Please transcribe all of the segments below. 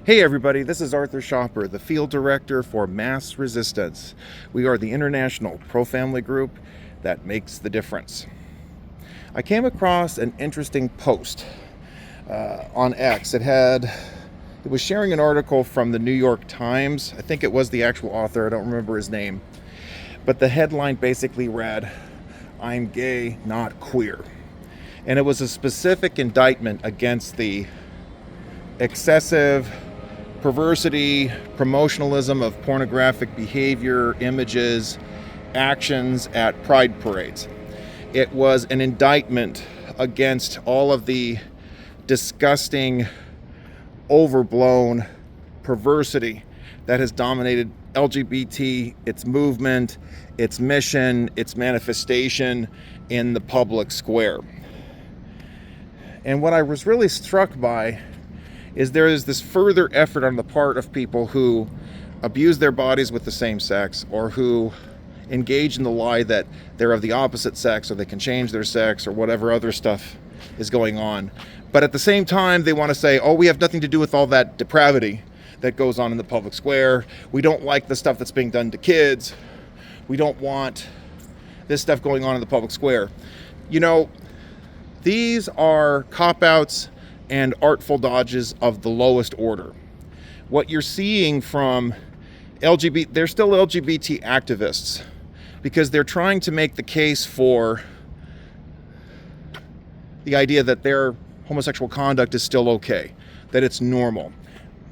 Hey everybody, this is Arthur Shopper, the field director for Mass Resistance. We are the international pro-family group that makes the difference. I came across an interesting post on X. It was sharing an article from the New York Times. I think it was the actual author, I don't remember his name. But the headline basically read, "I'm gay, not queer." And it was a specific indictment against the excessive perversity, promotionalism of pornographic behavior, images, actions at pride parades. It was an indictment against all of the disgusting, overblown perversity that has dominated LGBT, its movement, its mission, its manifestation in the public square. And what I was really struck by is there is this further effort on the part of people who abuse their bodies with the same sex, or who engage in the lie that they're of the opposite sex, or they can change their sex, or whatever other stuff is going on. But at the same time, they want to say, oh, we have nothing to do with all that depravity that goes on in the public square. We don't like the stuff that's being done to kids. We don't want this stuff going on in the public square. You know, these are cop-outs and artful dodges of the lowest order. What you're seeing from LGBT, they're still LGBT activists because they're trying to make the case for the idea that their homosexual conduct is still okay, that it's normal.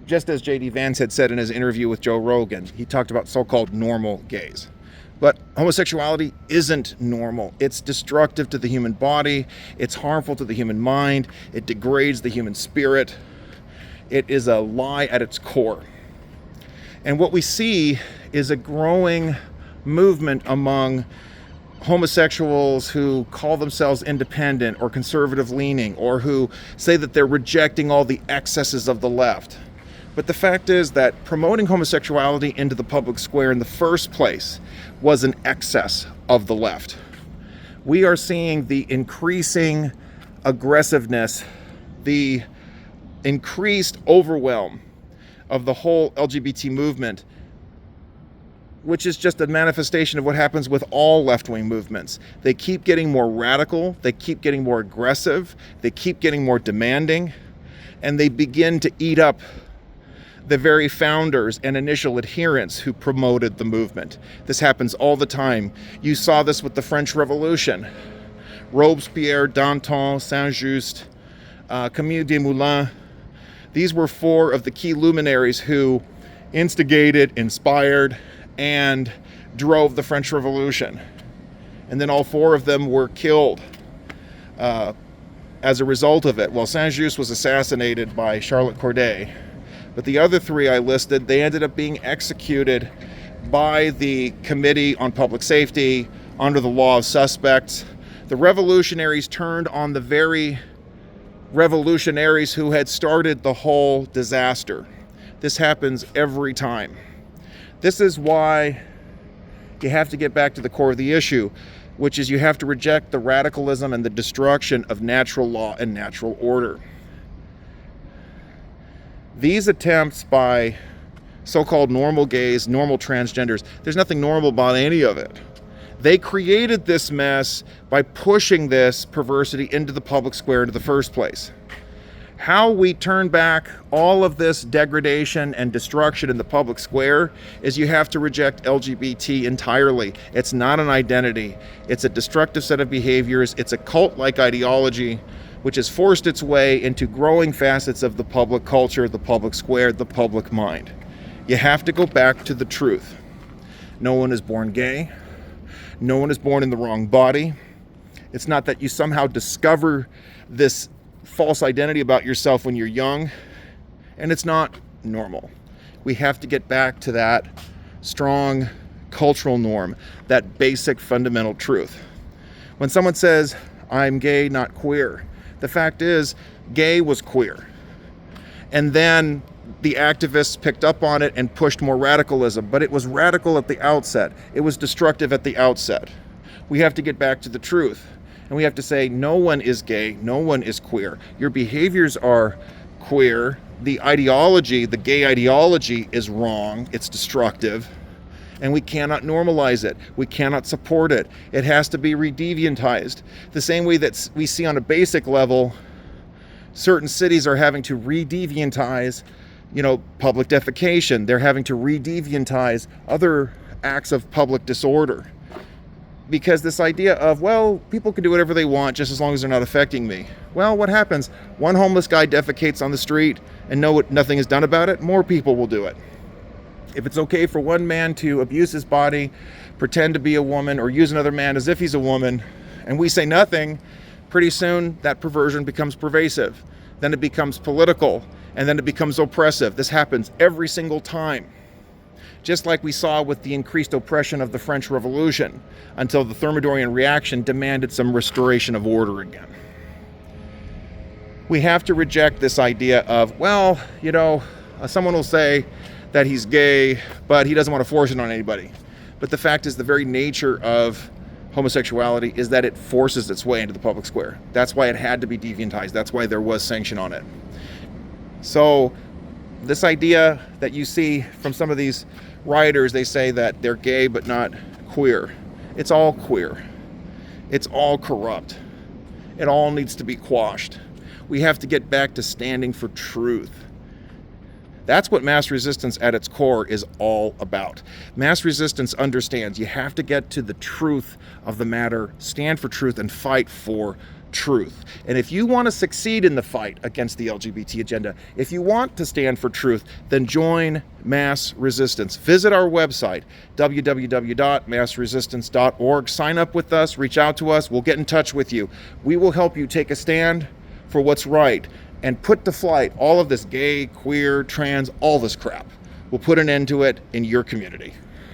Just as J.D. Vance had said in his interview with Joe Rogan, he talked about so-called normal gays. But homosexuality isn't normal. It's destructive to the human body. It's harmful to the human mind. It degrades the human spirit. It is a lie at its core. And what we see is a growing movement among homosexuals who call themselves independent or conservative leaning, or who say that they're rejecting all the excesses of the left. But the fact is that promoting homosexuality into the public square in the first place was an excess of the left. We are seeing the increasing aggressiveness, the increased overwhelm of the whole LGBT movement, which is just a manifestation of what happens with all left-wing movements. They keep getting more radical, they keep getting more aggressive, they keep getting more demanding, and they begin to eat up the very founders and initial adherents who promoted the movement. This happens all the time. You saw this with the French Revolution. Robespierre, Danton, Saint-Just, Camille Desmoulins. These were four of the key luminaries who instigated, inspired, and drove the French Revolution. And then all four of them were killed as a result of it. Well, Saint-Just was assassinated by Charlotte Corday. But the other three I listed, they ended up being executed by the Committee on Public Safety under the law of suspects. The revolutionaries turned on the very revolutionaries who had started the whole disaster. This happens every time. This is why you have to get back to the core of the issue, which is you have to reject the radicalism and the destruction of natural law and natural order. These attempts by so-called normal gays, normal transgenders, there's nothing normal about any of it. They created this mess by pushing this perversity into the public square in the first place. How we turn back all of this degradation and destruction in the public square is you have to reject LGBT entirely. It's not an identity. It's a destructive set of behaviors. It's a cult-like ideology which has forced its way into growing facets of the public culture, the public square, the public mind. You have to go back to the truth. No one is born gay. No one is born in the wrong body. It's not that you somehow discover this false identity about yourself when you're young, and it's not normal. We have to get back to that strong cultural norm, that basic fundamental truth. When someone says, "I'm gay, not queer," the fact is, gay was queer. And then the activists picked up on it and pushed more radicalism, but it was radical at the outset. It was destructive at the outset. We have to get back to the truth. And we have to say, no one is gay, no one is queer. Your behaviors are queer, the ideology, the gay ideology, is wrong, it's destructive, and we cannot normalize it. We cannot support it. It has to be redeviantized. The same way that we see on a basic level, certain cities are having to redeviantize, public defecation. They're having to redeviantize other acts of public disorder. Because this idea of, well, people can do whatever they want just as long as they're not affecting me. Well, what happens? One homeless guy defecates on the street and nothing is done about it, more people will do it. If it's okay for one man to abuse his body, pretend to be a woman, or use another man as if he's a woman, and we say nothing, pretty soon that perversion becomes pervasive. Then it becomes political, and then it becomes oppressive. This happens every single time. Just like we saw with the increased oppression of the French Revolution, until the Thermidorian reaction demanded some restoration of order again. We have to reject this idea of, well, someone will say that he's gay, but he doesn't want to force it on anybody. But the fact is, the very nature of homosexuality is that it forces its way into the public square. That's why it had to be deviantized. That's why there was sanction on it. So this idea that you see from some of these writers, they say that they're gay but not queer. It's all queer. It's all corrupt. It all needs to be quashed. We have to get back to standing for truth. That's what mass resistance at its core is all about. Mass resistance understands you have to get to the truth of the matter, stand for truth, and fight for truth. And if you want to succeed in the fight against the LGBT agenda, if you want to stand for truth, then join mass resistance. Visit our website, www.massresistance.org. Sign up with us, reach out to us, we'll get in touch with you. We will help you take a stand for what's right and put to flight all of this gay, queer, trans, all this crap. We'll put an end to it in your community.